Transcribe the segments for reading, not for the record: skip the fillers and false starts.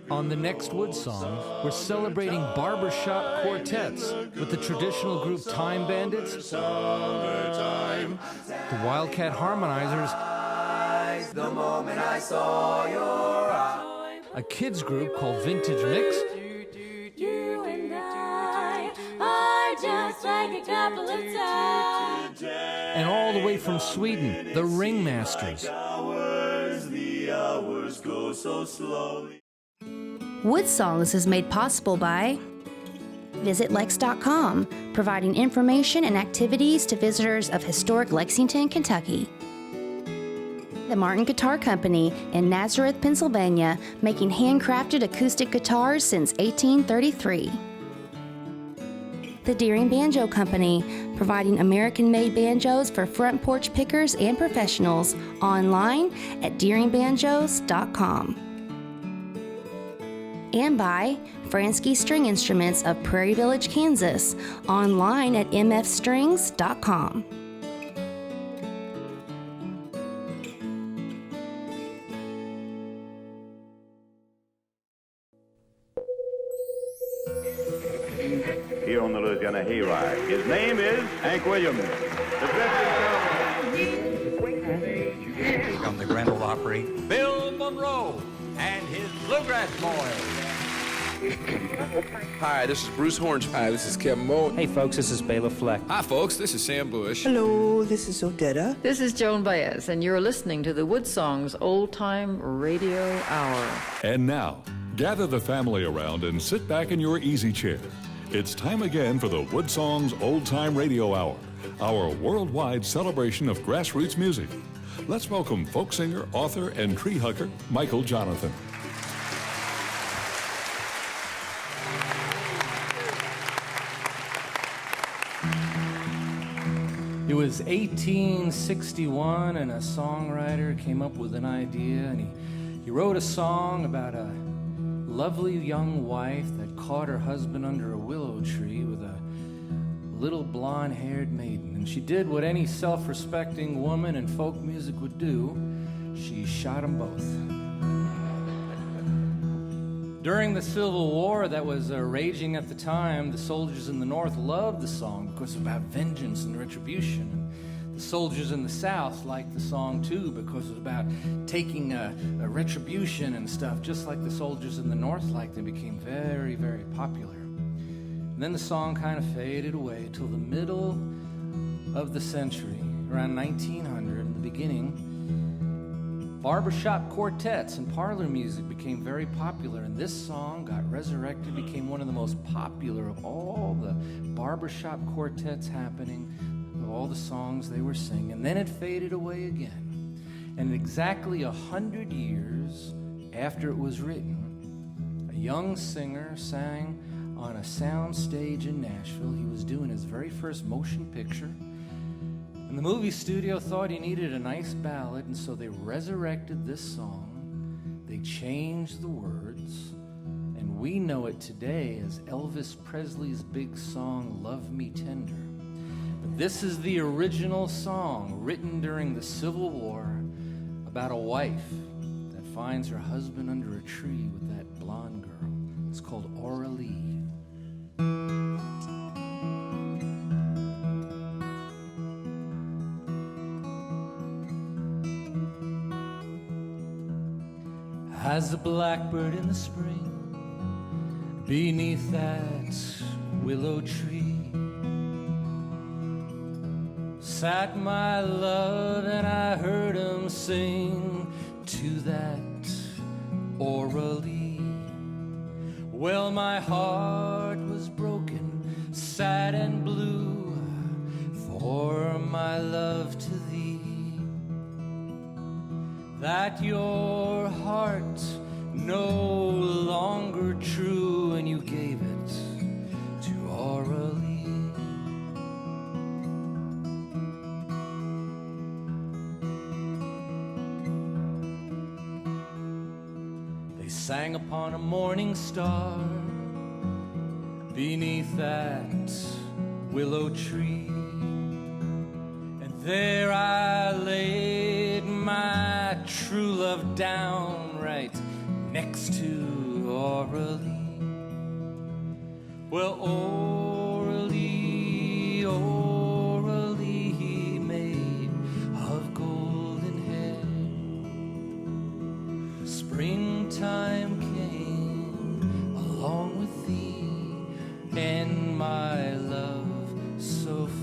On the next Woodsongs, we're celebrating Barbershop Quartets with the traditional group Time Bandits, the Wildcat Harmonizers, the moment I saw your eyes, a kids group called Vintage Mix, You and I are just like a couple of toys. and all the way from Sweden, the Ringmasters. the hours go so slowly. Woodsongs is made possible by Visit Lex.com, providing information and activities to visitors of historic Lexington, Kentucky. The Martin Guitar Company in Nazareth, Pennsylvania, making handcrafted acoustic guitars since 1833. The Deering Banjo Company, providing American-made banjos for front porch pickers and professionals, online at deeringbanjos.com. And by Fransky String Instruments of Prairie Village, Kansas, online at mfstrings.com. Here on the Louisiana Hayride. His name is Hank Williams. From the Grand Ole Opry, Bill Monroe and his Bluegrass Boys. Hi, this is Bruce Horns. Hi, this is Kevin Moe. Hey folks, this is Bela Fleck. Hi folks, this is Sam Bush. Hello, this is Odetta. This is Joan Baez, and you're listening to the Woodsongs Old Time Radio Hour. And now, gather the family around and sit back in your easy chair. It's time again for the Woodsongs Old Time Radio Hour, our worldwide celebration of grassroots music. Let's welcome folk singer, author, and tree hugger, Michael Jonathan. It was 1861, and a songwriter came up with an idea, and he wrote a song about a lovely young wife that caught her husband under a willow tree with a little blonde-haired maiden. And she did what any self-respecting woman in folk music would do. She shot them both. During the Civil War that was raging at the time, the soldiers in the North loved the song because it was about vengeance and retribution. And the soldiers in the South liked the song too because it was about taking a retribution and stuff, just like the soldiers in the North liked. It became very, very popular. And then the song kind of faded away till the middle of the century, around 1900. In the beginning, barbershop quartets and parlor music became very popular, and this song got resurrected, became one of the most popular of all the barbershop quartets happening, of all the songs they were singing. And then it faded away again. And exactly 100 years after it was written, a young singer sang on a sound stage in Nashville. He was doing his very first motion picture. And the movie studio thought he needed a nice ballad, and so they resurrected this song. They changed the words, and we know it today as Elvis Presley's big song, Love Me Tender. But this is the original song written during the Civil War about a wife that finds her husband under a tree with that blonde girl. It's called Aurelie. As a blackbird in the spring, beneath that willow tree, sat my love, and I heard him sing to that Aurelie. Well, my heart was broken, sad and blue, for my love to thee. That your heart no longer true, and you gave it to Aurelie. They sang upon a morning star beneath that willow tree, and there I laid my true love down right next to Orally. Well, Orally, Orally, maid of golden hair, springtime came along with thee, and my love so fair.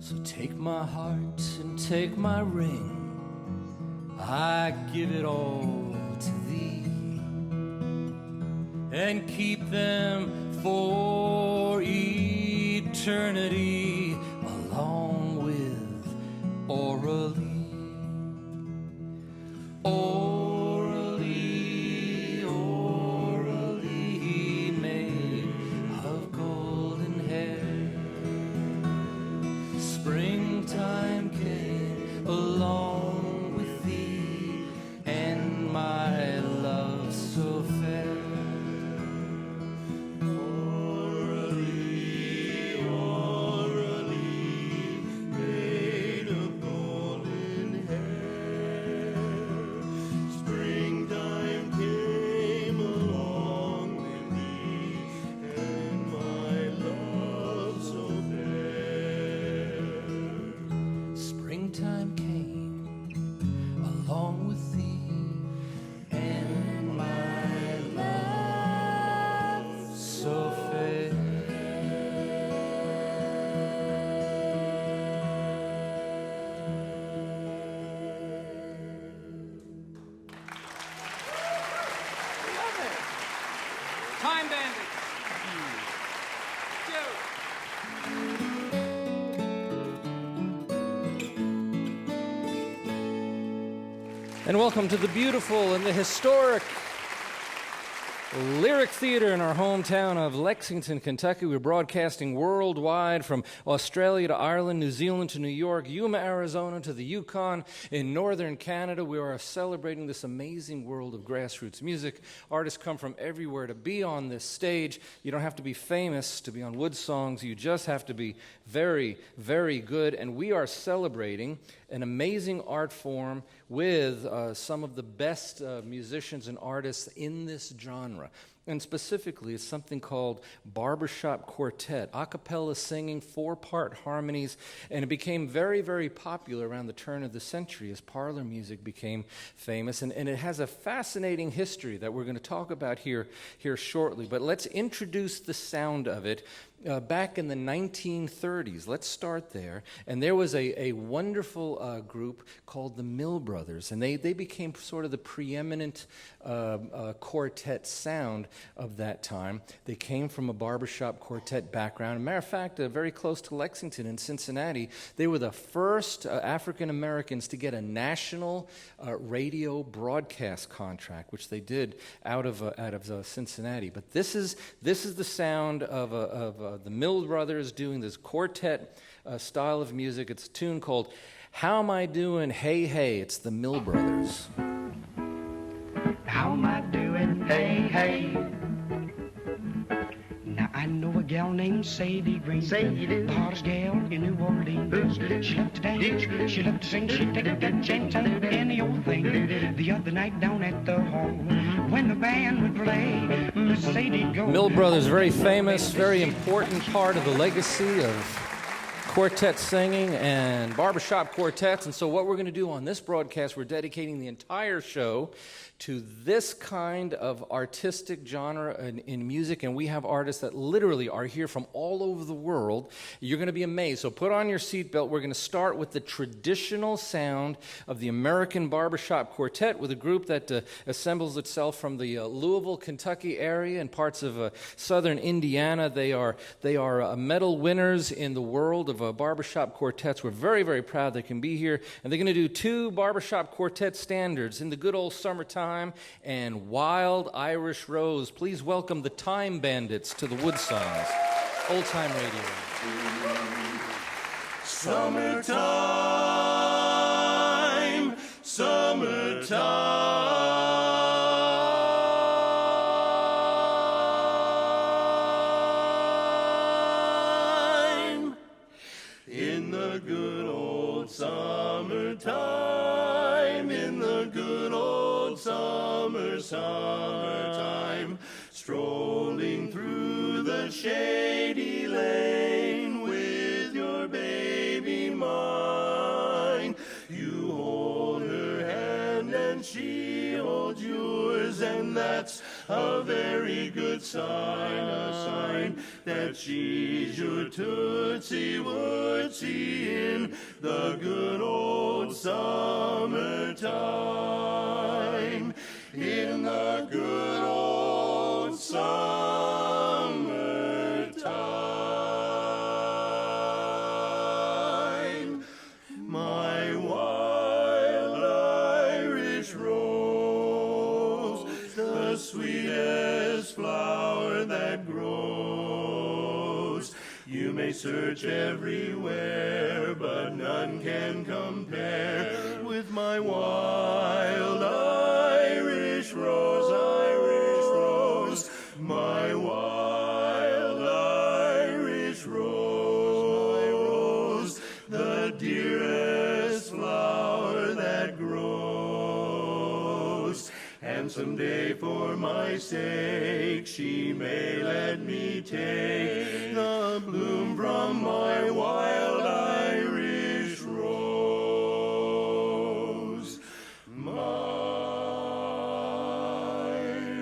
So take my heart and take my ring, I give it all to thee, and keep them for eternity along with Orally. Orally, Orally, maid of golden hair, springtime came along with thee, and my love so fair. Orally, Orally, maid of golden hair, springtime came along with thee, and my love so fair. Springtime came along with thee, and my love so fair. Time Bandits. And welcome to the beautiful and the historic Lyric Theater in our hometown of Lexington, Kentucky. We're broadcasting worldwide from Australia to Ireland, New Zealand to New York, Yuma, Arizona to the Yukon. In northern Canada, we are celebrating this amazing world of grassroots music. Artists come from everywhere to be on this stage. You don't have to be famous to be on Woodsongs. You just have to be very, very good. And we are celebrating an amazing art form with some of the best musicians and artists in this genre. And specifically, it's something called Barbershop Quartet, a cappella singing, 4-part harmonies, and it became very, very popular around the turn of the century as parlor music became famous. And it has a fascinating history that we're going to talk about here shortly. But let's introduce the sound of it. Back in the 1930s, let's start there, and there was a wonderful group called the Mill Brothers, and they became sort of the preeminent quartet sound of that time. They came from a barbershop quartet background. As a matter of fact, very close to Lexington in Cincinnati, they were the first African Americans to get a national radio broadcast contract, which they did out of Cincinnati. But this is the sound of the Mill Brothers doing this quartet style of music. It's a tune called How Am I Doing? Hey, Hey. It's the Mill Brothers. How am I doing? Hey, hey. Now I know a gal named Sadie Green, the hottest gal in New Orleans. She loved to dance, she loved to sing, she'd take a good chance on any old thing. The other night down at the hall, when the band would play, Miss Sadie go. Mill Brothers, very famous, very important part of the legacy of Quartet Singing and Barbershop Quartets. And so what we're going to do on this broadcast, we're dedicating the entire show to this kind of artistic genre in music, and we have artists that literally are here from all over the world. You're going to be amazed. So put on your seatbelt. We're going to start with the traditional sound of the American Barbershop Quartet, with a group that assembles itself from the Louisville, Kentucky area and parts of southern Indiana. They are medal winners in the world of barbershop quartets. We're very, very proud they can be here, and they're going to do two barbershop quartet standards, In the Good Old Summertime and Wild Irish Rose. Please welcome the Time Bandits to the Woodsongs Old Time Radio. Summertime, summertime, in the good old summertime, in the good old summertime, strolling through the shady lane with your baby mine. You hold her hand and she holds yours, and that's a very good sign, a sign that she's your Tootsie Wootsie in the good old summertime, in the good old summertime. My wild Irish rose, the sweetest flower that grows. You may search everywhere, but none can compare with my wild Irish rose, my wild Irish rose, the dearest flower that grows. And someday for my sake she may let me take the bloom from my wild Irish rose, my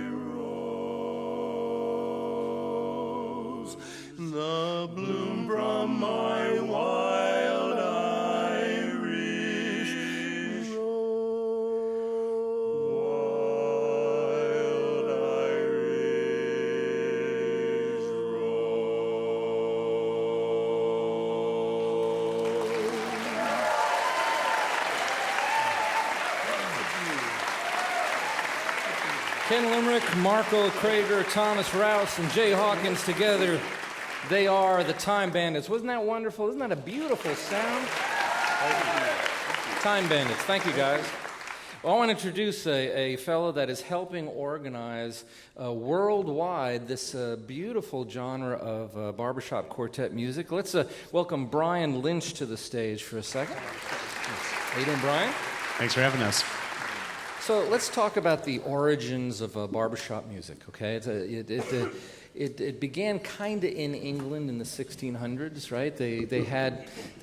rose, the bloom from my wild Irish rose, wild Irish Ken Limerick, Marco Krager, Thomas Rouse, and Jay Hawkins together. They are the Time Bandits. Wasn't that wonderful? Isn't that a beautiful sound? Time Bandits. Thank you, guys. Well, I want to introduce a fellow that is helping organize worldwide this beautiful genre of barbershop quartet music. Let's welcome Brian Lynch to the stage for a second. How you doing, Brian? Thanks for having us. So let's talk about the origins of barbershop music, okay? It began kind of in England in the 1600s, right? They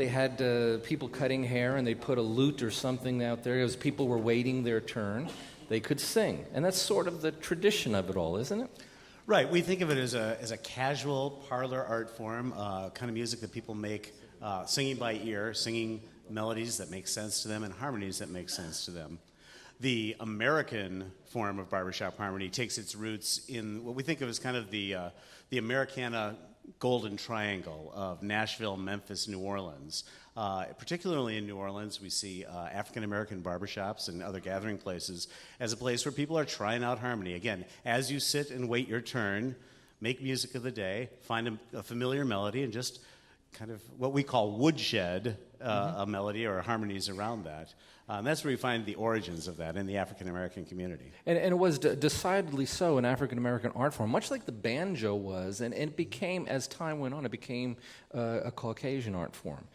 had people cutting hair, and they put a lute or something out there. As people were waiting their turn, they could sing. And that's sort of the tradition of it all, isn't it? Right. We think of it as a casual parlor art form, kind of music that people make singing by ear, singing melodies that make sense to them and harmonies that make sense to them. The American form of barbershop harmony takes its roots in what we think of as kind of the Americana golden triangle of Nashville, Memphis, New Orleans. Particularly in New Orleans, we see African-American barbershops and other gathering places as a place where people are trying out harmony. Again, as you sit and wait your turn, make music of the day, find a familiar melody, and just kind of what we call woodshed a melody or harmonies around that. That's where we find the origins of that in the African-American community. And it was decidedly so an African-American art form, much like the banjo was, and it became, as time went on, it became a Caucasian art form,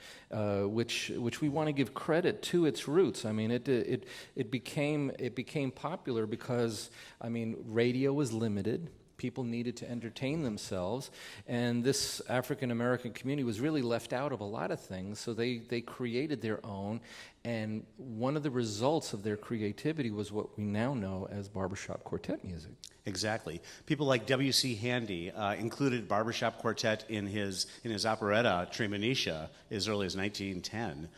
which we want to give credit to its roots. I mean, it became popular because, I mean, radio was limited. People needed to entertain themselves, and this African American community was really left out of a lot of things, so they created their own, and one of the results of their creativity was what we now know as barbershop quartet music. Exactly. People like W.C. Handy included Barbershop Quartet in his operetta Tremonisha as early as 1910.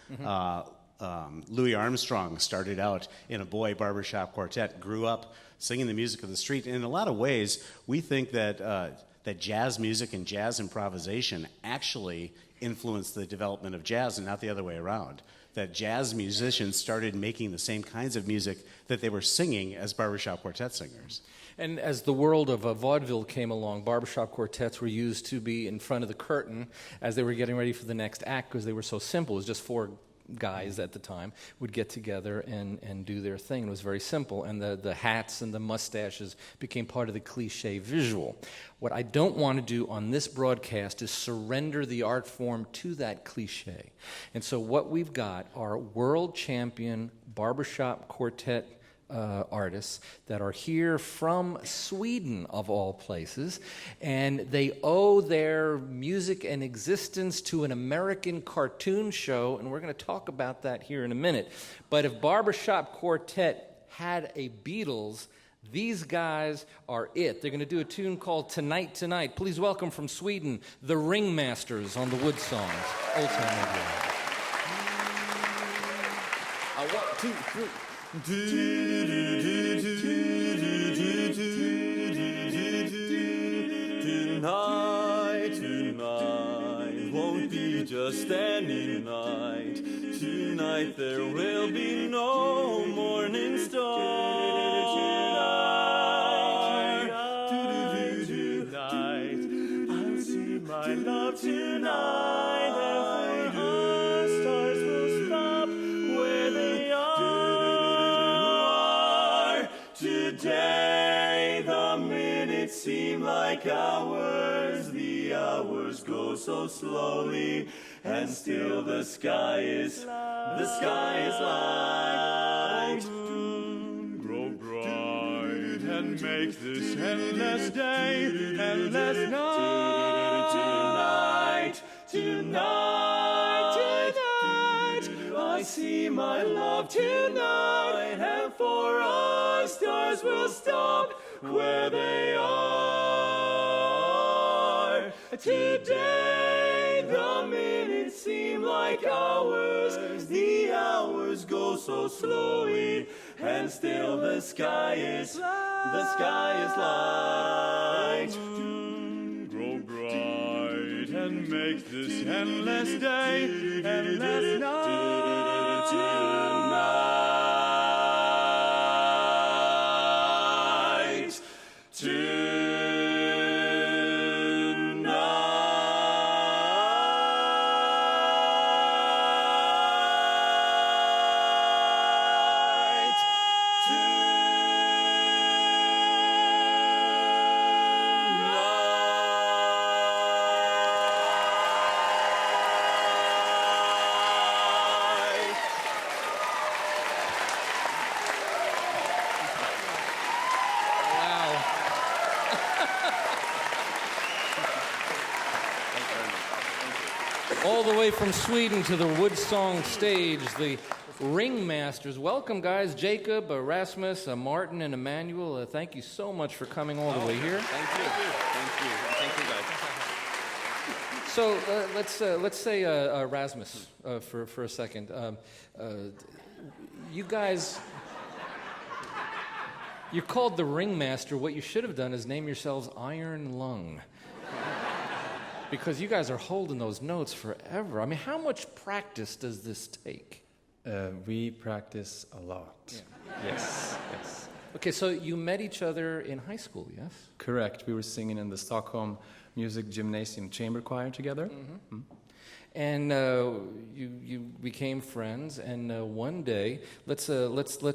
Louis Armstrong started out in a boy barbershop quartet, grew up singing the music of the street. And in a lot of ways, we think that jazz music and jazz improvisation actually influenced the development of jazz and not the other way around. That jazz musicians started making the same kinds of music that they were singing as barbershop quartet singers. And as the world of vaudeville came along, barbershop quartets were used to be in front of the curtain as they were getting ready for the next act because they were so simple. It was just 4 guys at the time would get together and do their thing. It was very simple, and the hats and the mustaches became part of the cliche visual. What I don't want to do on this broadcast is surrender the art form to that cliche. And so what we've got are world champion barbershop quartet artists that are here from Sweden, of all places, and they owe their music and existence to an American cartoon show, and we're going to talk about that here in a minute. But if Barbershop Quartet had a Beatles, these guys are it. They're going to do a tune called Tonight, Tonight. Please welcome from Sweden, the Ringmasters on the Woodsongs. Old Time Radio. 1, 2, 3. Tonight, tonight won't be just any night. Tonight there will be no morning star. Tonight, I'll see my love tonight, and the stars will stop where they are. Today the minutes seem like hours, the hours go so slowly, and still the sky is light. Grow bright and make this endless day, endless night. Tonight, I see my love tonight, and for us stars will stop where they are. Today the minutes seem like hours, the hours go so slowly, and still the sky is light. Grow bright and make this endless day, endless night. All the way from Sweden to the Woodsong stage, the Ringmasters. Welcome, guys. Jacob, Rasmus, Martin, and Emmanuel. Thank you so much for coming all the way here. Thank you, guys. So let's say Rasmus for a second. You guys, you're called the Ringmaster. What you should have done is name yourselves Iron Lung. Because you guys are holding those notes forever. I mean, how much practice does this take? We practice a lot. Yeah. Yes. Okay, so you met each other in high school, yes? Correct. We were singing in the Stockholm Music Gymnasium Chamber Choir together. Mm-hmm. And you became friends. And one day, let's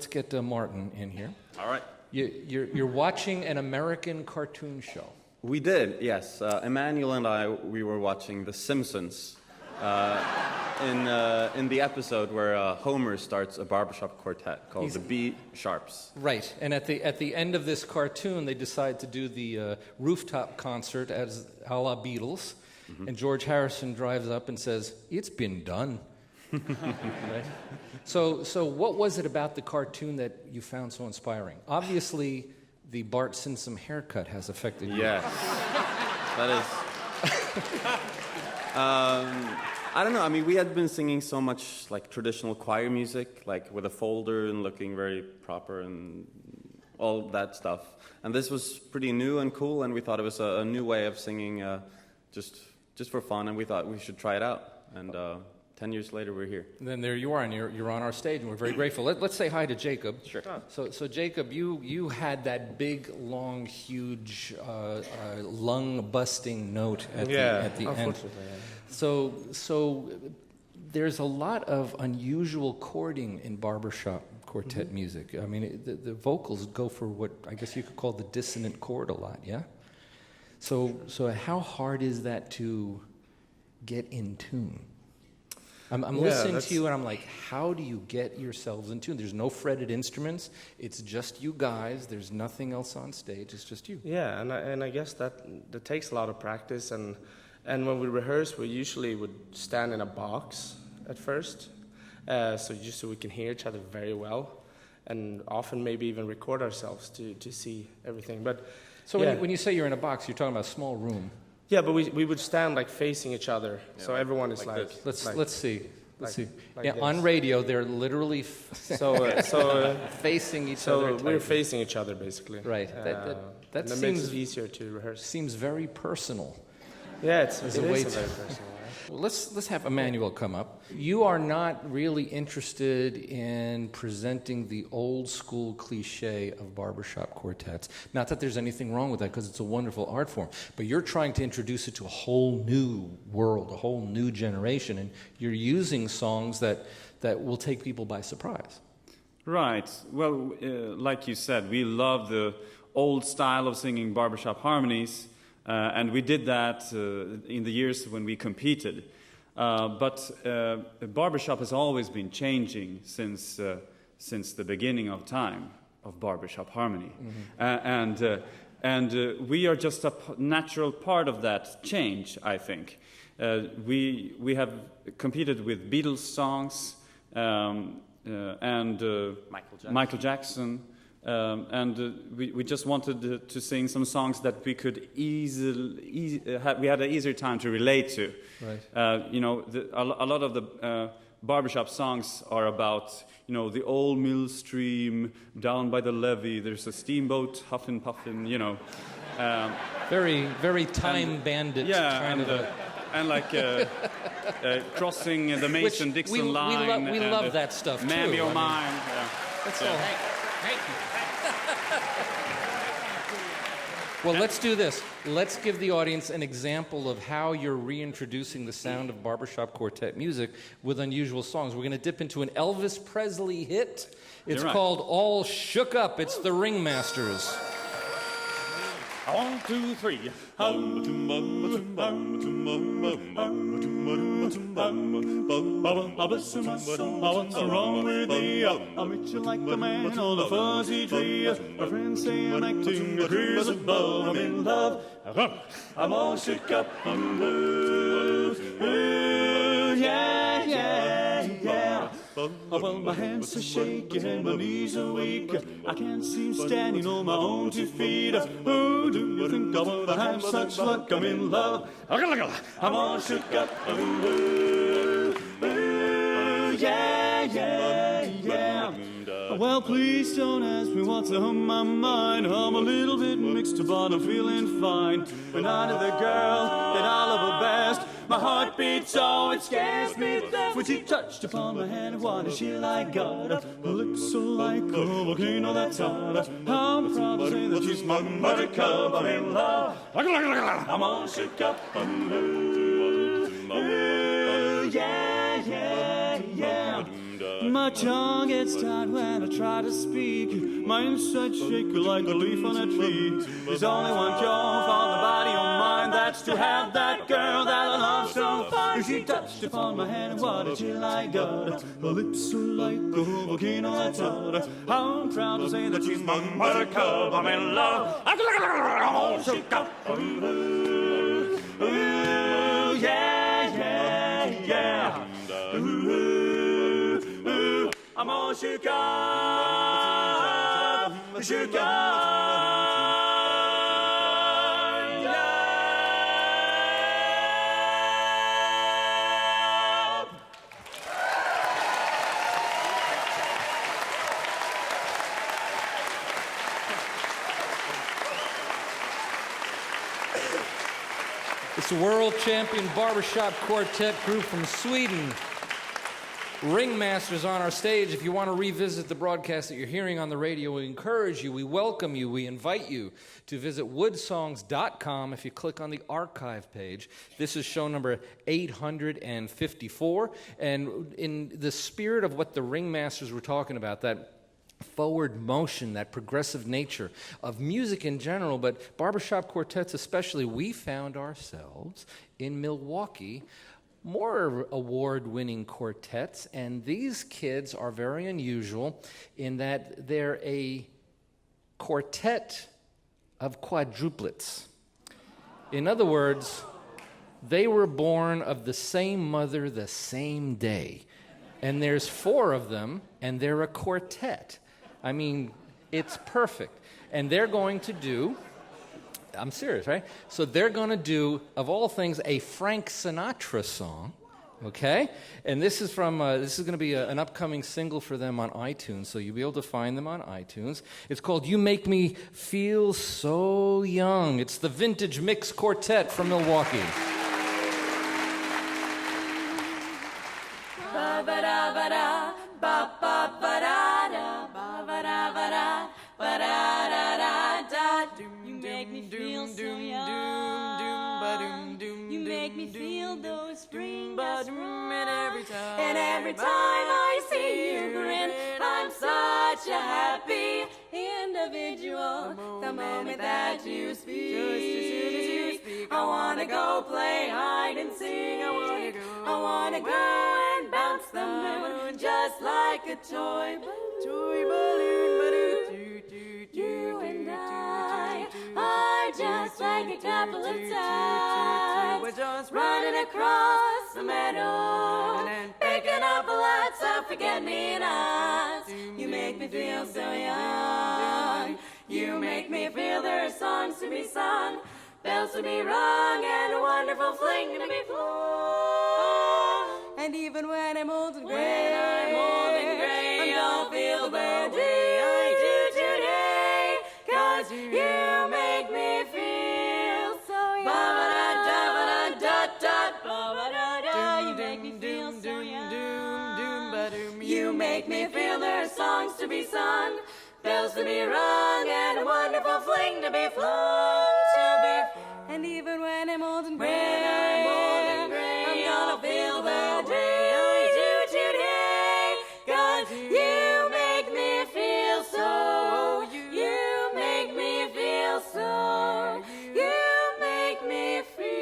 get Martin in here. All right. You're watching an American cartoon show. We did, yes. Emmanuel and I, we were watching The Simpsons in the episode where Homer starts a barbershop quartet called the B Sharps. Right, and at the end of this cartoon, they decide to do the rooftop concert as a la Beatles, and George Harrison drives up and says, "It's been done." Right? So what was it about the cartoon that you found so inspiring? Obviously, the Bart Simpson haircut has affected you. Yes, that is. I don't know. I mean, we had been singing so much like traditional choir music, like with a folder and looking very proper and all that stuff. And this was pretty new and cool, and we thought it was a new way of singing, just for fun. And we thought we should try it out. And 10 years later, we're here. And then there you are, and you're on our stage, and we're very grateful. Let's say hi to Jacob. Sure. So Jacob, you had that big, long, huge, lung-busting note at the end. So there's a lot of unusual chording in barbershop quartet music. I mean, the vocals go for what I guess you could call the dissonant chord a lot, yeah? So how hard is that to get in tune? I'm listening to you, and I'm like, how do you get yourselves in tune? There's no fretted instruments. It's just you guys. There's nothing else on stage. It's just you. Yeah, and I guess that takes a lot of practice. And when we rehearse, we usually would stand in a box at first, so we can hear each other very well, and often maybe even record ourselves to see everything. But when you say you're in a box, you're talking about a small room. Yeah, but we would stand like facing each other, so everyone is like let's see. Let's see. Like this. On radio, they're literally facing each other. So we're facing each other basically. Right. That seems makes it easier to rehearse. Seems very personal. Yeah, it is very personal. Right? Well, let's have Emmanuel come up. You are not really interested in presenting the old school cliche of barbershop quartets. Not that there's anything wrong with that, because it's a wonderful art form, but you're trying to introduce it to a whole new world, a whole new generation, and you're using songs that will take people by surprise. Right. Well, like you said, we love the old style of singing barbershop harmonies. And we did that in the years when we competed. But barbershop has always been changing since the beginning of time of barbershop harmony. Mm-hmm. And we are just a natural part of that change, I think. We have competed with Beatles songs and Michael Jackson. We just wanted to sing some songs that we could we had an easier time to relate to. Right. A lot of the barbershop songs are about, the old mill stream down by the levee. There's a steamboat huffing, puffing, Very, very Time Bandits kind of and like crossing the Mason-Dixon line. We love that stuff, too. Mammy O' Mine. That's all. Well, let's do this. Let's give the audience an example of how you're reintroducing the sound of barbershop quartet music with unusual songs. We're going to dip into an Elvis Presley hit. It's called All Shook Up. It's the Ringmasters. 1, 2, 3. What's wrong with thee? I'm rich like the man on the fuzzy tree. My friends say I'm acting a breeze above. I'm in love. I'm all shook up. I'm blue. Yeah, yeah, yeah. Well, my hands are shaking and my knees are weak. I can't seem standing on my own 2 feet. Oh, do you think I would have such luck? I'm in love. I'm all shook up. Ooh, yeah, yeah, yeah. Well, please don't ask me what's on my mind. I'm a little bit mixed, but I'm feeling fine. When I know the girl that I love her best, my heart beats so it scares me death. When she touched upon my hand, what is she like? God, her lips so like a volcano that's hot. I'm proud to say that she's my buttercup. I'm in love. I'm all shook up. Yeah, yeah, yeah. My tongue gets tied when I try to speak. My insides shake like a leaf on a tree. There's only one cure for the body or mind. and that's to have that girl that I love so far. She touched upon my hand, and what a chill I got. Her lips are like the volcano that's out. I'm proud to say that she's my buttercup. I'm in love. Oh, she got ooh, yeah, yeah, yeah. Ooh, I'm all shook up, shook up. It's a world champion barbershop quartet group from Sweden. Ringmasters on our stage. If you want to revisit the broadcast that you're hearing on the radio, we encourage you, we welcome you, we invite you to visit woodsongs.com. If you click on the archive page, this is show number 854. And in the spirit of what the Ringmasters were talking about, that forward motion, that progressive nature of music in general, but barbershop quartets especially, we found ourselves in Milwaukee, more award-winning quartets, and these kids are very unusual in that they're a quartet of quadruplets. In other words, they were born of the same mother the same day, and there's 4 of them, and they're a quartet. I mean, it's perfect. And they're going to do, I'm serious, right? So they're going to do, of all things, a Frank Sinatra song, okay? And this is from, this is going to be an upcoming single for them on iTunes, so you'll be able to find them on iTunes. It's called You Make Me Feel So Young. It's the Vintage Mix Quartet from Milwaukee. Ba-ba-da-ba-da, ba-ba-ba-da-da, ba-ba-da-ba-da, ba-da-da-da-da. You make me feel so young. You make me feel those spring dust and every time I see you grin, I'm such a happy individual. The moment that you speak, just as soon as you speak, I wanna go play hide and seek. I wanna go and bounce the moon just like a toy balloon. You and I are just like a couple of tides. We're just running across the meadow and picking up lots of forget-me-nots. You make me feel so young. You make me feel there are songs to be sung, bells to be rung, and a wonderful fling to be flung. And even when I'm old and gray, I'm gonna feel the day I do today, 'cause you make me feel so young. Ba-ba-da-da-ba-da-da-da, ba-ba-da-da. You make me feel so young. You make me feel there are songs to be sung, bells to be rung, and a wonderful fling to be flung. And even when I'm old and gray, I'm gonna feel the day I do today, 'cause you make me feel so, you make me feel so, you make me feel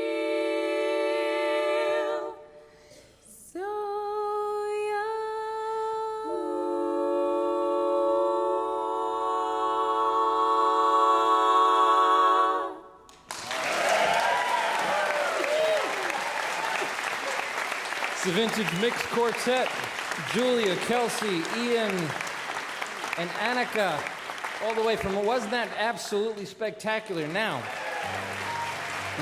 so The Vintage Mix Quartet, Julia, Kelsey, Ian, and Annika, all the way from, wasn't that absolutely spectacular? Now,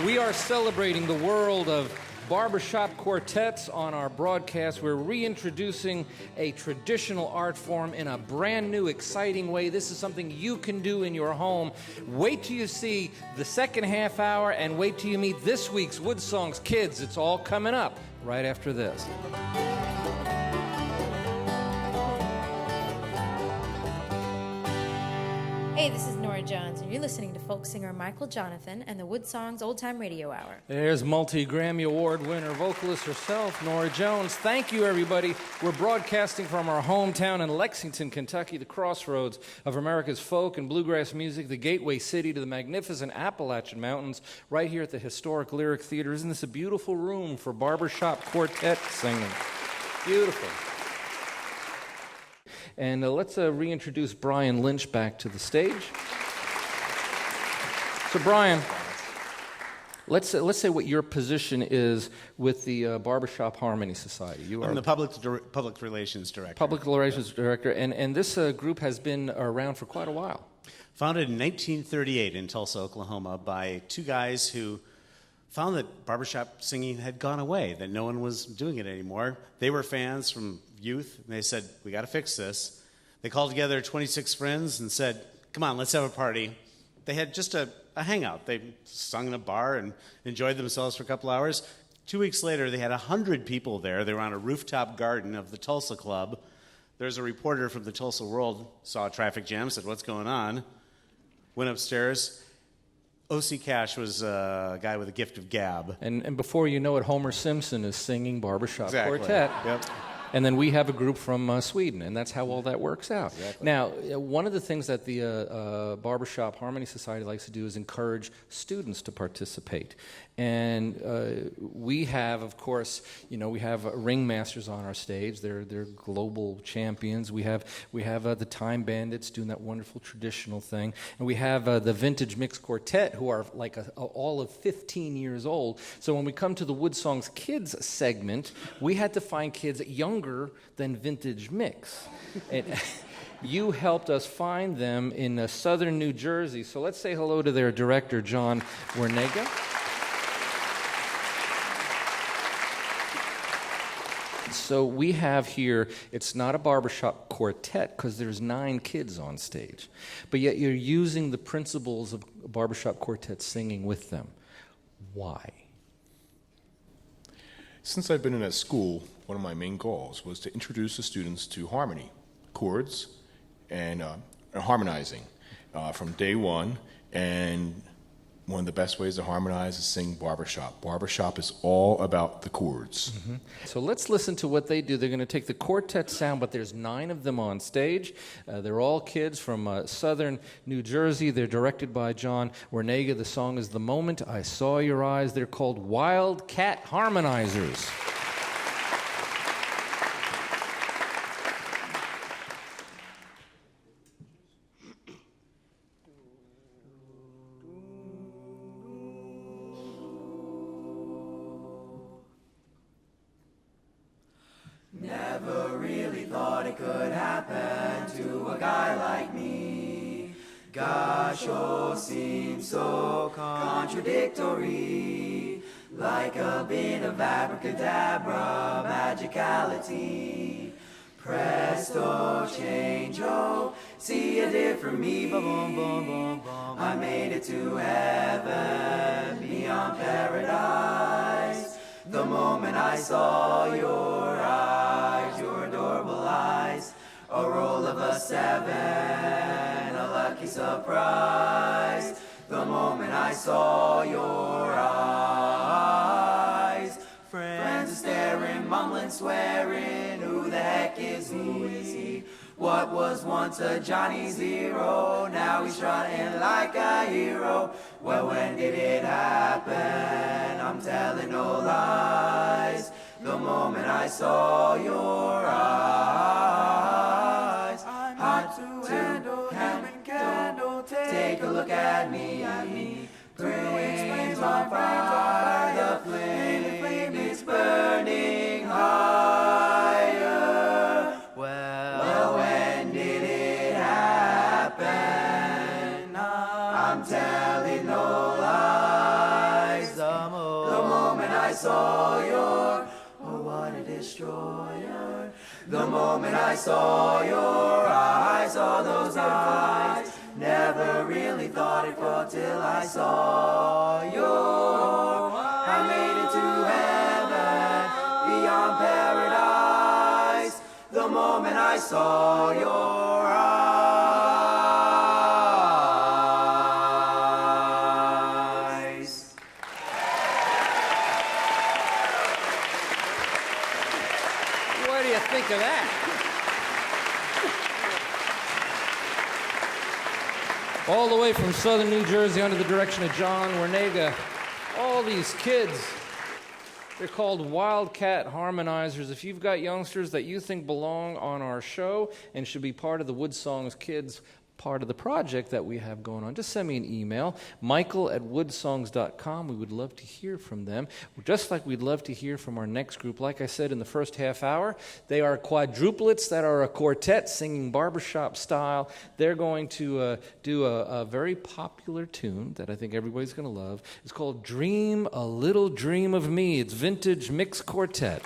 we are celebrating the world of barbershop quartets on our broadcast. We're reintroducing a traditional art form in a brand new, exciting way. This is something you can do in your home. Wait till you see the second half hour, and wait till you meet this week's Woodsongs kids. It's all coming up right after this. Hey, this is Nora Jones, and you're listening to folk singer Michael Jonathan and the Woodsongs Old Time Radio Hour. There's multi-Grammy Award winner vocalist herself, Nora Jones. Thank you, everybody. We're broadcasting from our hometown in Lexington, Kentucky, the crossroads of America's folk and bluegrass music, the gateway city to the magnificent Appalachian Mountains, right here at the historic Lyric Theater. Isn't this a beautiful room for Barbershop Quartet singing? Beautiful. And let's reintroduce Brian Lynch back to the stage. So, Brian, let's say what your position is with the Barbershop Harmony Society. I'm the public relations director. Public relations director, and this group has been around for quite a while. Founded in 1938 in Tulsa, Oklahoma, by two guys who found that barbershop singing had gone away, that no one was doing it anymore. They were fans from youth, and they said, we got to fix this. They called together 26 friends and said, come on, let's have a party. They had just a hangout. They sung in a bar and enjoyed themselves for a couple hours. 2 weeks later, they had 100 people there. They were on a rooftop garden of the Tulsa Club. There's a reporter from the Tulsa World, saw a traffic jam, said, what's going on? Went upstairs. O.C. Cash was a guy with a gift of gab. And before you know it, Homer Simpson is singing Barbershop Quartet. Yep. And then we have a group from Sweden, and that's how all that works out. Exactly. Now, one of the things that the Barbershop Harmony Society likes to do is encourage students to participate. And we have, of course, we have Ringmasters on our stage. They're global champions. We have the Time Bandits doing that wonderful traditional thing. And we have the Vintage Mix Quartet, who are like all of 15 years old. So when we come to the Woodsongs Kids segment, we had to find kids younger than Vintage Mix. And you helped us find them in southern New Jersey. So let's say hello to their director, John Wernega. So we have here, it's not a barbershop quartet because there's 9 kids on stage, but yet you're using the principles of barbershop quartet singing with them. Why? Since I've been in a school, one of my main goals was to introduce the students to harmony, chords, and harmonizing from day one. And one of the best ways to harmonize is sing barbershop. Barbershop is all about the chords. Mm-hmm. So let's listen to what they do. They're going to take the quartet sound, but there's 9 of them on stage. They're all kids from southern New Jersey. They're directed by John Wernega. The song is The Moment I Saw Your Eyes. They're called Wildcat Harmonizers. Never really thought it could happen to a guy like me. God sure seems so contradictory, like a bit of abracadabra magicality. Presto changeo, see a different me. I made it to heaven, beyond paradise. The moment I saw your eyes, your adorable eyes, a roll of a 7, a lucky surprise. The moment I saw your eyes, friends are staring, mumbling, swearing, who the heck is he? What was once a Johnny Zero, now he's strutting like a hero. Well, when did it happen? I'm telling no lies. The moment I saw your eyes, hot to handle, human candle, take a look at me. Brains on fire, the flame is burning higher. Well, when did it happen? I'm telling no lies. The moment I saw your, oh, what a destroyer. The moment I saw your eyes, saw those eyes. Never really thought it for till I saw you. I made it to heaven, beyond paradise. The moment I saw your eyes. All the way from southern New Jersey under the direction of John Wernega. All these kids, they're called Wildcat Harmonizers. If you've got youngsters that you think belong on our show and should be part of the Woodsongs Kids part of the project that we have going on, just send me an email, michael@woodsongs.com. We would love to hear from them, just like we'd love to hear from our next group. Like I said in the first half hour, they are quadruplets that are a quartet singing barbershop style. They're going to do a very popular tune that I think everybody's going to love. It's called Dream a Little Dream of Me. It's vintage mixed quartet.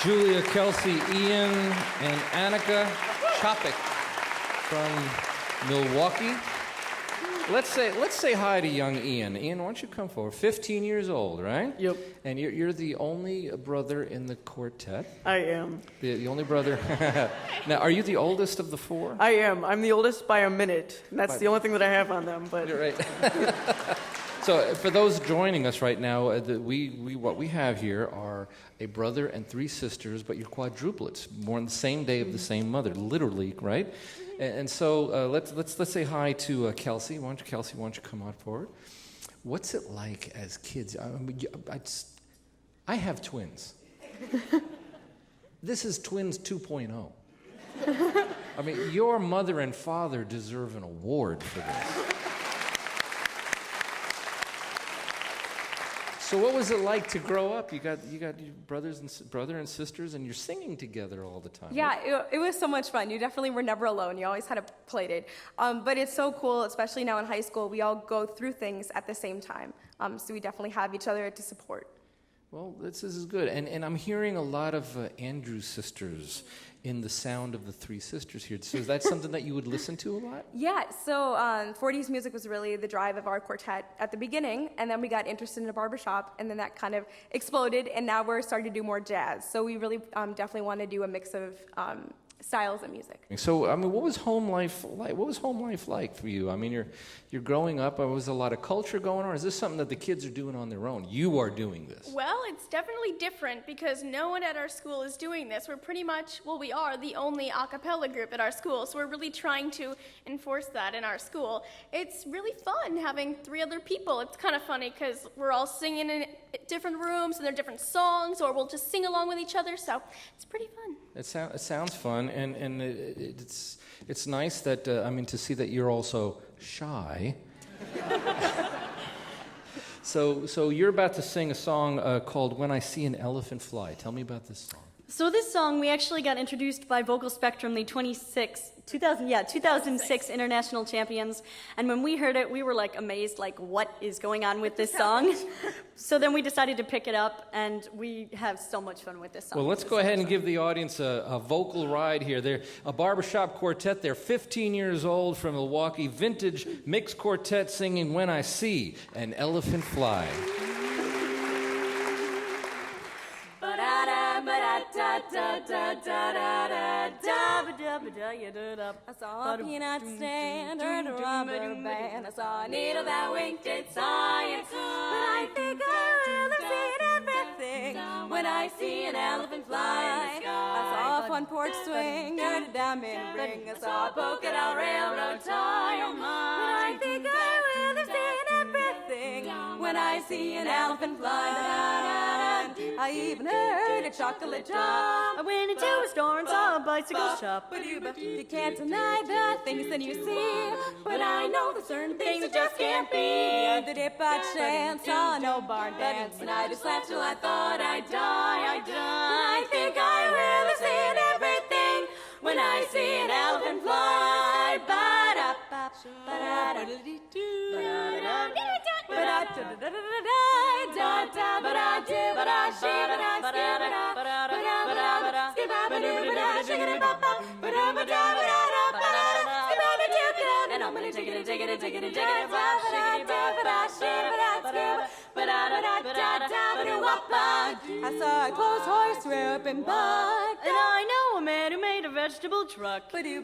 Julia, Kelsey, Ian, and Annika Chopik from Milwaukee. Let's say hi to young Ian. Ian, why don't you come forward? 15 years old, right? Yep. And you're the only brother in the quartet? I am. The only brother. Now, are you the oldest of the four? I am. I'm the oldest by a minute. And that's the only thing that I have on them. But you're right. So, for those joining us right now, what we have here are a brother and three sisters, but you're quadruplets, born on the same day of the same mother, literally, right? And so let's say hi to Kelsey. Why don't you come on forward? What's it like as kids? I have twins. This is Twins 2.0. I mean, your mother and father deserve an award for this. So what was it like to grow up? You got your brother and sisters, and you're singing together all the time. Yeah, it was so much fun. You definitely were never alone. You always had a playdate. But it's so cool, especially now in high school. We all go through things at the same time. So we definitely have each other to support. Well, this is good. And I'm hearing a lot of Andrew sisters in the sound of the three sisters here. So is that something that you would listen to a lot? Yeah, so 40s music was really the drive of our quartet at the beginning, and then we got interested in a barbershop, and then that kind of exploded, and now we're starting to do more jazz. So we really definitely want to do a mix of styles of music. So, I mean, what was home life like? What was home life like for you? I mean, you're growing up. Was a lot of culture going on? Or is this something that the kids are doing on their own? You are doing this. Well, it's definitely different because no one at our school is doing this. We're pretty much, well, we are the only a cappella group at our school, so we're really trying to enforce that in our school. It's really fun having 3 other people. It's kind of funny because we're all singing in different rooms and they're different songs, or we'll just sing along with each other, so it's pretty fun. It sounds fun, and it's nice that to see that you're also shy. So you're about to sing a song called "When I See an Elephant Fly." Tell me about this song. So this song, we actually got introduced by Vocal Spectrum, the 2006 international champions. And when we heard it, we were like amazed, like what is going on with this song? So then we decided to pick it up, and we have so much fun with this song. Well, let's go ahead and give the audience a vocal ride here. They're a barbershop quartet. They're 15 years old from Milwaukee, vintage mixed quartet singing "When I See an Elephant Fly." I saw a peanut stand or a rubber band. I saw a needle that winked its eye. But I think I will have seen everything when I see an elephant fly. I saw a fun porch swing and a diamond ring. I saw a polka dot railroad tie. But I think I will have seen everything when I see an elephant fly. I even heard a chocolate drop. I went into a store and saw a bicycle shop. You can't deny the things that you see, but I know the certain things that just can't be. The dip I chance saw no barn dance, and I just laughed till I thought I'd die. I think I will have seen everything when I see an elephant fly. And I'm gonna take it. I saw a clothes horse rope and buck, and I know a man who made a vegetable truck. You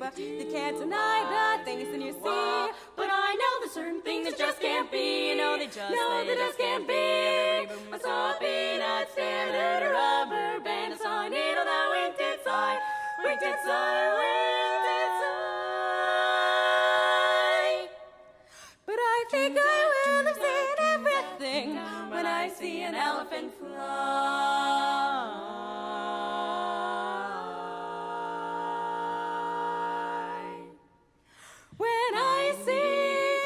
can't deny the things that you see, but I know the certain things that just can't be. No, they just can't be. I saw a peanut stand and a rubber band. I saw a needle that winked its eye. But I think I will have seen everything when I see an elephant fly. When I see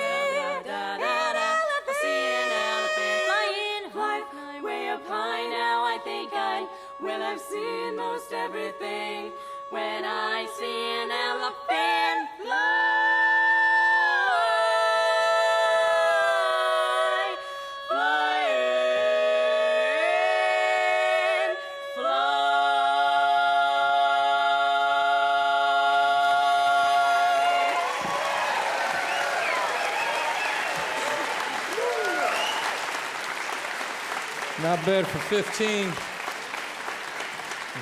an elephant fly way up high. Now I think I will have seen most everything when I see an elephant fly. Not bad for 15.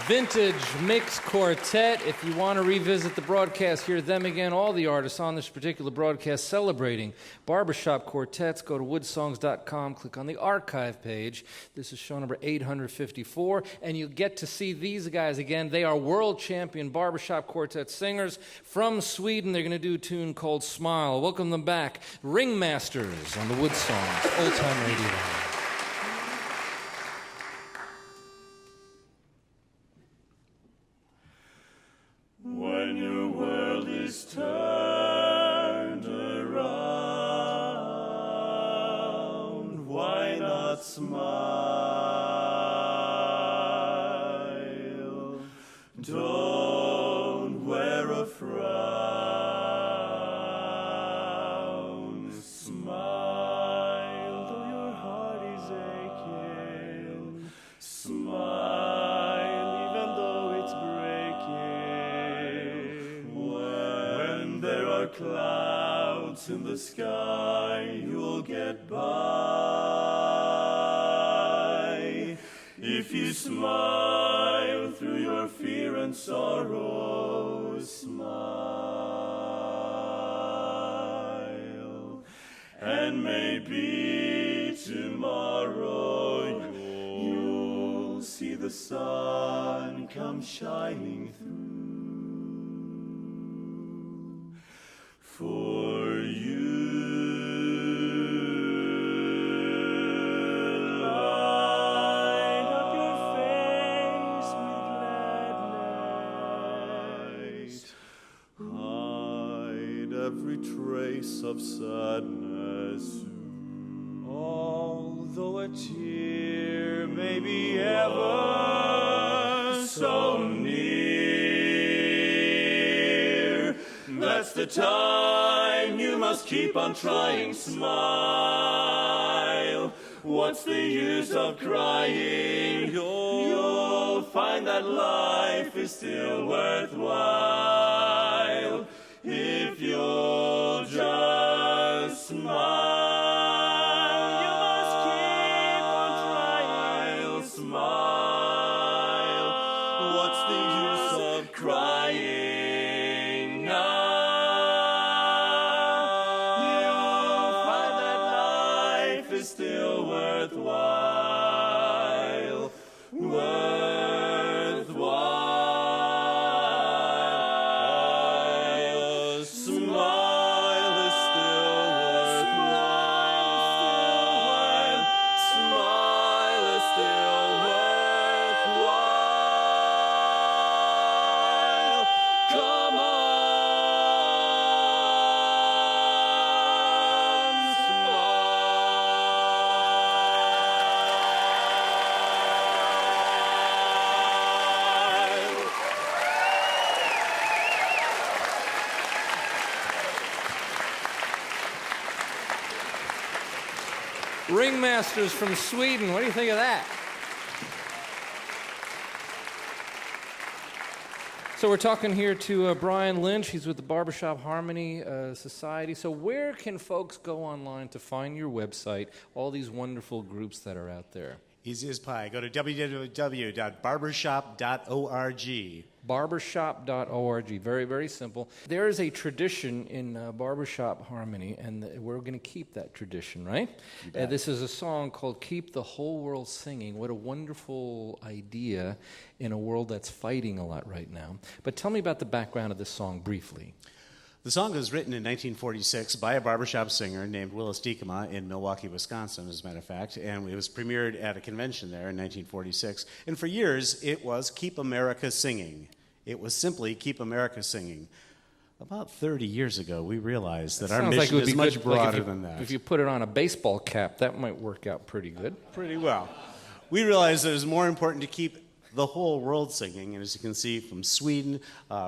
Vintage mixed quartet. If you want to revisit the broadcast, hear them again, all the artists on this particular broadcast celebrating Barbershop Quartets, go to woodsongs.com, click on the archive page. This is show number 854, and you get to see these guys again. They are world champion Barbershop Quartet singers from Sweden. They're going to do a tune called Smile. Welcome them back. Ringmasters on the Woodsongs Old Time Radio Hour. When your world is turned around, why not smile? frown. Smile though your heart is aching. Smile even though it's breaking. When there are clouds in the sky, you'll get by. If you smile through your fear and sorrow, smile. And maybe tomorrow you'll see the sun come shining through for you. Light up your face with gladness. Hide every trace of sadness. Although a tear may be ever so near, that's the time you must keep on trying. Smile. What's the use of crying? You'll find that life is still worthwhile if you'll just smile. You must keep on trying. Smile. What's the use of crying now? You'll find that life is still worthwhile. Worthwhile. Smile is still worthwhile. Smile is still worthwhile. Come on, Ringmasters from Sweden. What do you think of that? So we're talking here to Brian Lynch. He's with the Barbershop Harmony Society. So where can folks go online to find your website, all these wonderful groups that are out there? Easy as pie. Go to www.barbershop.org. Barbershop.org. Very, very simple. There is a tradition in Barbershop Harmony, and we're going to keep that tradition, right? This is a song called Keep the Whole World Singing. What a wonderful idea in a world that's fighting a lot right now. But tell me about the background of this song briefly. The song was written in 1946 by a barbershop singer named Willis Diekema in Milwaukee, Wisconsin, as a matter of fact, and it was premiered at a convention there in 1946. And for years, it was Keep America Singing. It was simply Keep America Singing. About 30 years ago, we realized that our mission is much broader than that. If you put it on a baseball cap, that might work out pretty good. Pretty well. We realized that it was more important to keep the whole world singing, and as you can see from Sweden,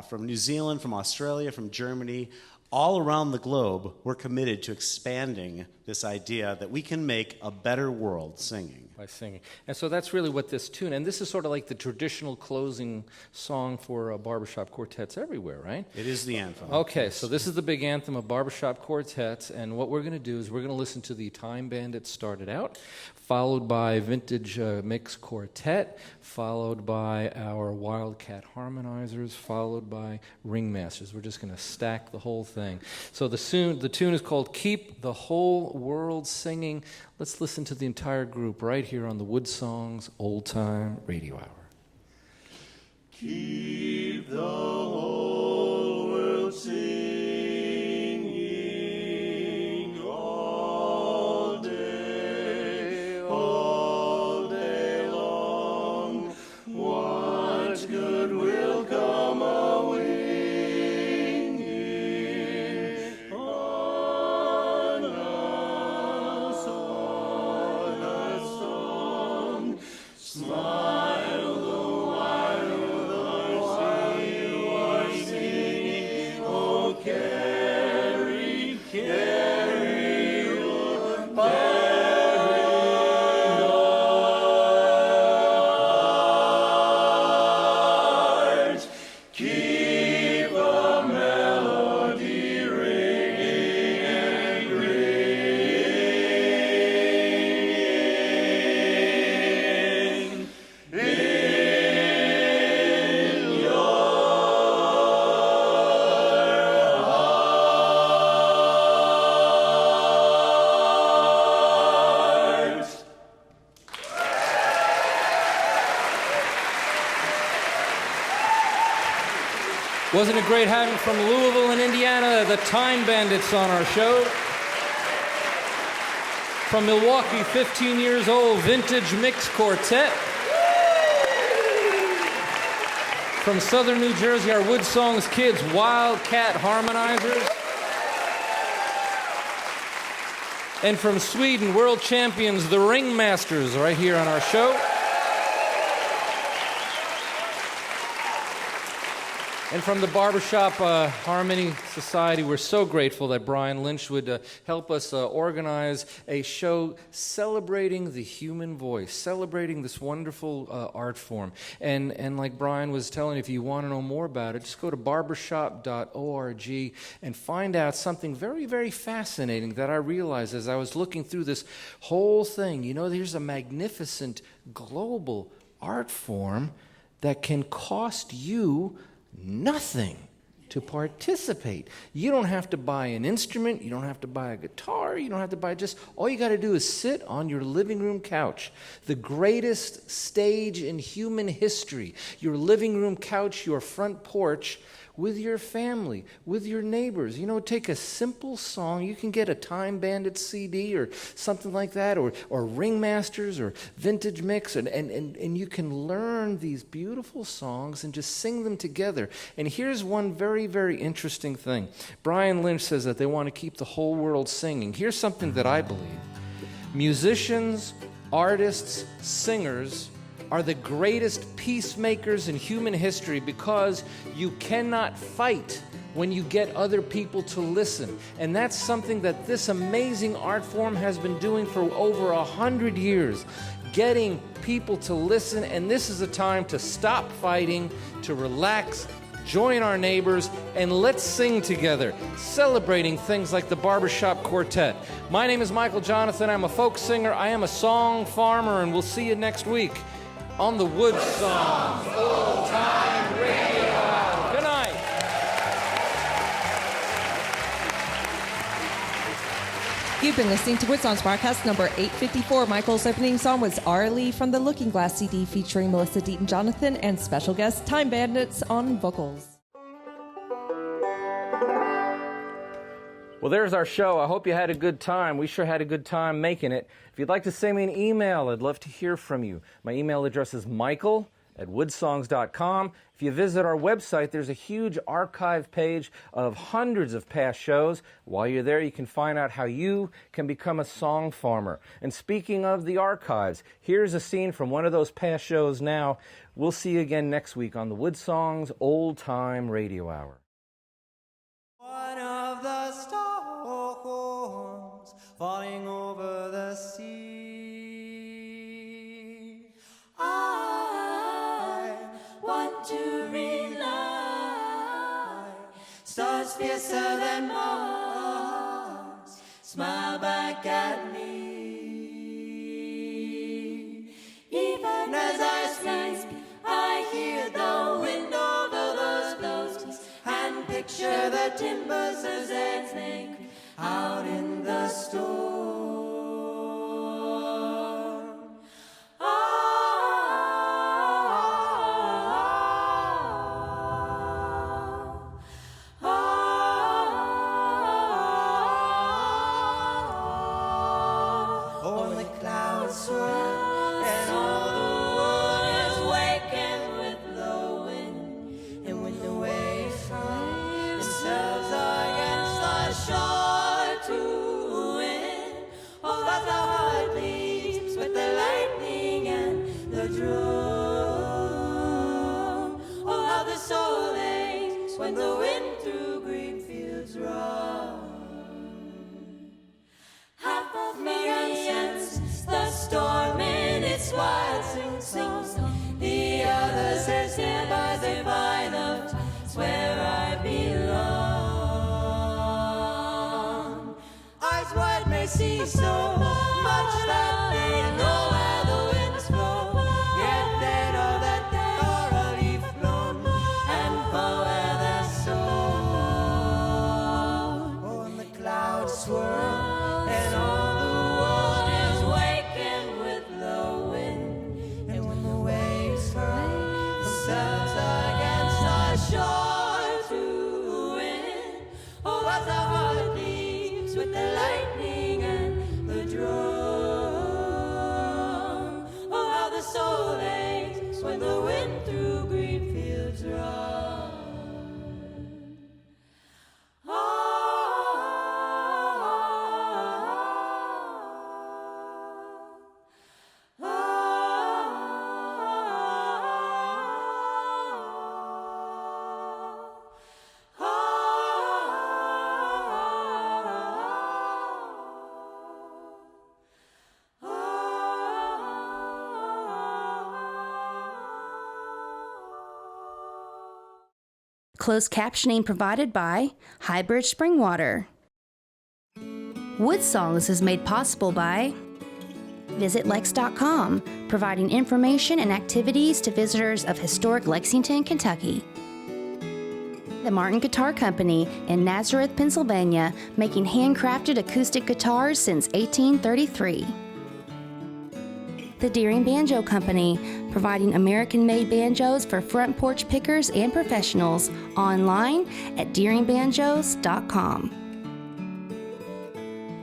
from New Zealand, from Australia, from Germany, all around the globe, we're committed to expanding this idea that we can make a better world singing. By singing. And so that's really what this tune, and this is sort of like the traditional closing song for barbershop quartets everywhere, right? It is the anthem. Okay, so this is the big anthem of barbershop quartets, and what we're going to do is we're going to listen to the Time Bandits Started Out, followed by Vintage Mix Quartet, followed by our Wildcat Harmonizers, followed by Ringmasters. We're just going to stack the whole thing. So the tune is called Keep the Whole World Singing. Let's listen to the entire group right here on the Woodsongs Old Time Radio Hour. Keep the whole world singing all day long. What good will come a-winging on us, on us song? Smile the while you are Wasn't it great having from Louisville and Indiana the Time Bandits on our show? From Milwaukee, 15 years old, Vintage Mix Quartet. From Southern New Jersey, our Woodsongs kids, Wildcat Harmonizers. And from Sweden, world champions, the Ringmasters, right here on our show. And from the Barbershop Harmony Society, we're so grateful that Brian Lynch would help us organize a show celebrating the human voice, celebrating this wonderful art form. And like Brian was telling, if you want to know more about it, just go to barbershop.org and find out something very, very fascinating that I realized as I was looking through this whole thing. You know, there's a magnificent global art form that can cost you nothing to participate. You don't have to buy an instrument, you don't have to buy a guitar, you don't have to buy all you got to do is sit on your living room couch. The greatest stage in human history. Your living room couch, your front porch, with your family, with your neighbors. You know, take a simple song. You can get a Time Bandits CD or something like that, or Ringmasters or Vintage Mix, and you can learn these beautiful songs and just sing them together. And here's one very, very interesting thing. Brian Lynch says that they want to keep the whole world singing. Here's something that I believe. Musicians, artists, singers are the greatest peacemakers in human history because you cannot fight when you get other people to listen. And that's something that this amazing art form has been doing for over 100 years, getting people to listen. And this is a time to stop fighting, to relax, join our neighbors, and let's sing together, celebrating things like the Barbershop Quartet. My name is Michael Jonathan. I'm a folk singer. I am a song farmer, and we'll see you next week on the Woodsongs Old Time Radio Hour. Good night. You've been listening to Woodsongs broadcast number 854. Michael's opening song was Arlie from the Looking Glass CD featuring Melissa Deaton Jonathan and special guest Time Bandits on vocals. Well, there's our show. I hope you had a good time. We sure had a good time making it. If you'd like to send me an email, I'd love to hear from you. My email address is michael@woodsongs.com. If you visit our website, there's a huge archive page of hundreds of past shows. While you're there, you can find out how you can become a song farmer. And speaking of the archives, here's a scene from one of those past shows now. We'll see you again next week on the Woodsongs Old Time Radio Hour. One of the storms falling over the sea. I want to rely. Stars fiercer than Mars smile back at me. Even as I speak, I hear the wind over those blows and picture the timbers as they think out in the storm. Oh, the clouds swirl and all the world is waking with the wind, and when the waves rise, themselves against the shore to win. Oh, that the heart leaps with the lightning and the drum. Oh, how the soul aches when the wind through green fields runs. Half of me senses the storm in its wild sing-song. The other says, stand by the vine, where I belong. Eyes wide may see so much that they know where the winds blow, yet they know that they are a leaf blown and fall where they're sown. Oh, and the clouds swirl and all the world is waking with the wind, and when the waves furl themselves against the shore to as our heart beats with the lightning and the drum. Oh, how the soul aches when the wind through green fields runs. Closed captioning provided by Highbridge Springwater. Woodsongs is made possible by VisitLex.com, providing information and activities to visitors of historic Lexington, Kentucky. The Martin Guitar Company in Nazareth, Pennsylvania, making handcrafted acoustic guitars since 1833. The Deering Banjo Company, providing American-made banjos for front porch pickers and professionals, online at deeringbanjos.com.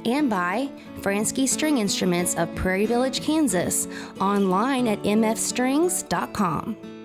And by Fransky String Instruments of Prairie Village, Kansas, online at mfstrings.com.